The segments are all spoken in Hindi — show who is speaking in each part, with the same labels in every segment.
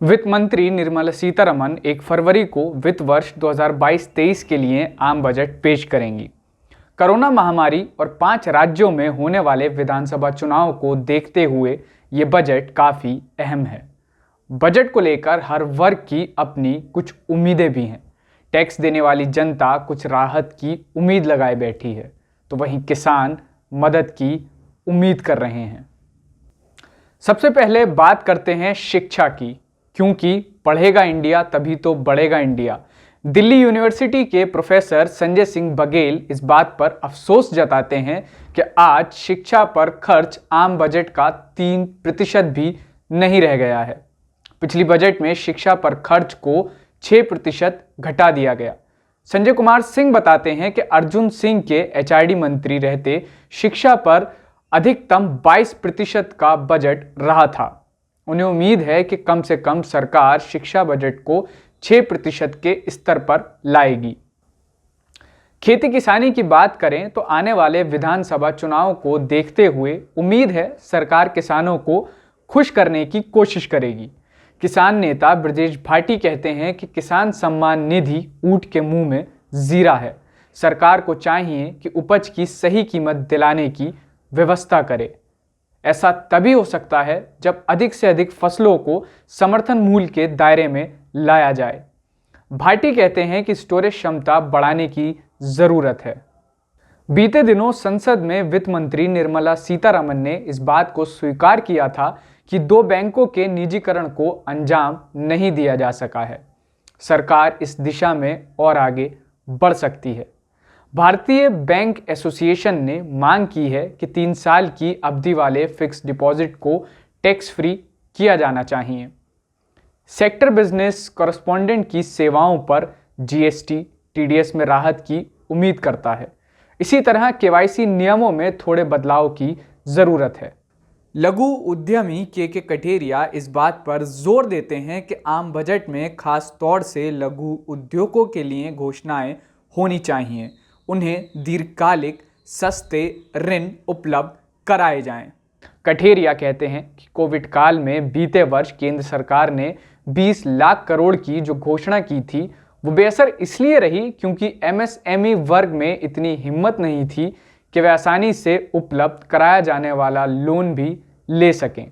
Speaker 1: वित्त मंत्री निर्मला सीतारमण 1 फरवरी को वित्त वर्ष 2022-23 के लिए आम बजट पेश करेंगी। कोरोना महामारी और 5 राज्यों में होने वाले विधानसभा चुनाव को देखते हुए ये बजट काफ़ी अहम है। बजट को लेकर हर वर्ग की अपनी कुछ उम्मीदें भी हैं। टैक्स देने वाली जनता कुछ राहत की उम्मीद लगाए बैठी है, तो वहीं किसान मदद की उम्मीद कर रहे हैं। सबसे पहले बात करते हैं शिक्षा की, क्योंकि पढ़ेगा इंडिया तभी तो बढ़ेगा इंडिया। दिल्ली यूनिवर्सिटी के प्रोफेसर संजय सिंह बघेल इस बात पर अफसोस जताते हैं कि आज शिक्षा पर खर्च आम बजट का 3% भी नहीं रह गया है। पिछली बजट में शिक्षा पर खर्च को 6% घटा दिया गया। संजय कुमार सिंह बताते हैं कि अर्जुन सिंह के एचआरडी मंत्री रहते शिक्षा पर अधिकतम 22% का बजट रहा था। उन्हें उम्मीद है कि कम से कम सरकार शिक्षा बजट को 6% के स्तर पर लाएगी। खेती किसानी की बात करें तो आने वाले विधानसभा चुनाव को देखते हुए उम्मीद है सरकार किसानों को खुश करने की कोशिश करेगी। किसान नेता ब्रजेश भाटी कहते हैं कि किसान सम्मान निधि ऊंट के मुंह में जीरा है। सरकार को चाहिए कि उपज की सही कीमत दिलाने की व्यवस्था करे। ऐसा तभी हो सकता है जब अधिक से अधिक फसलों को समर्थन मूल्य के दायरे में लाया जाए। भाटी कहते हैं कि स्टोरेज क्षमता बढ़ाने की जरूरत है। बीते दिनों संसद में वित्त मंत्री निर्मला सीतारमण ने इस बात को स्वीकार किया था कि 2 बैंकों के निजीकरण को अंजाम नहीं दिया जा सका है। सरकार इस दिशा में और आगे बढ़ सकती है। भारतीय बैंक एसोसिएशन ने मांग की है कि 3 साल की अवधि वाले फिक्स डिपॉजिट को टैक्स फ्री किया जाना चाहिए। सेक्टर बिजनेस कॉरेस्पॉन्डेंट की सेवाओं पर जीएसटी, टीडीएस में राहत की उम्मीद करता है। इसी तरह केवाईसी नियमों में थोड़े बदलाव की जरूरत है। लघु उद्यमी के कठेरिया इस बात पर जोर देते हैं कि आम बजट में खास तौर से लघु उद्योगों के लिए घोषणाएं होनी चाहिए। उन्हें दीर्घकालिक सस्ते ऋण उपलब्ध कराए जाएं। कठेरिया कहते हैं कि कोविड काल में बीते वर्ष केंद्र सरकार ने 20 लाख करोड़ की जो घोषणा की थी वो बेअसर इसलिए रही क्योंकि एमएसएमई वर्ग में इतनी हिम्मत नहीं थी कि वे आसानी से उपलब्ध कराया जाने वाला लोन भी ले सकें।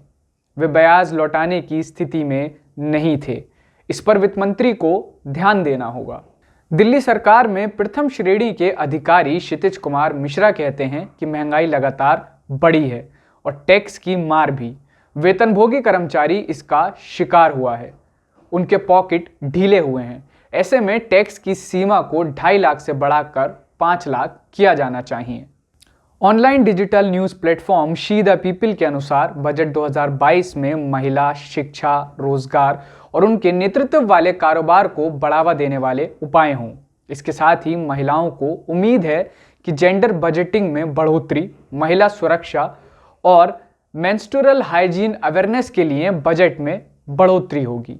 Speaker 1: वे ब्याज लौटाने की स्थिति में नहीं थे। इस पर वित्त मंत्री को ध्यान देना होगा। दिल्ली सरकार में प्रथम श्रेणी के अधिकारी क्षितिज कुमार मिश्रा कहते हैं कि महंगाई लगातार बढ़ी है और टैक्स की मार भी। वेतनभोगी कर्मचारी इसका शिकार हुआ है। उनके पॉकेट ढीले हुए हैं। ऐसे में टैक्स की सीमा को 2.5 लाख से बढ़ाकर 5 लाख किया जाना चाहिए। Online digital news platform she the people के अनुसार बजट 2022 में महिला, शिक्षा, रोजगार और उनके नेतृत्व वाले कारोबार को बढ़ावा देने वाले उपाय हों। इसके साथ ही महिलाओं को उम्मीद है कि जेंडर बजटिंग में बढ़ोतरी, महिला सुरक्षा और मेंस्ट्रुअल हाइजीन अवेयरनेस के लिए बजट में बढ़ोतरी होगी।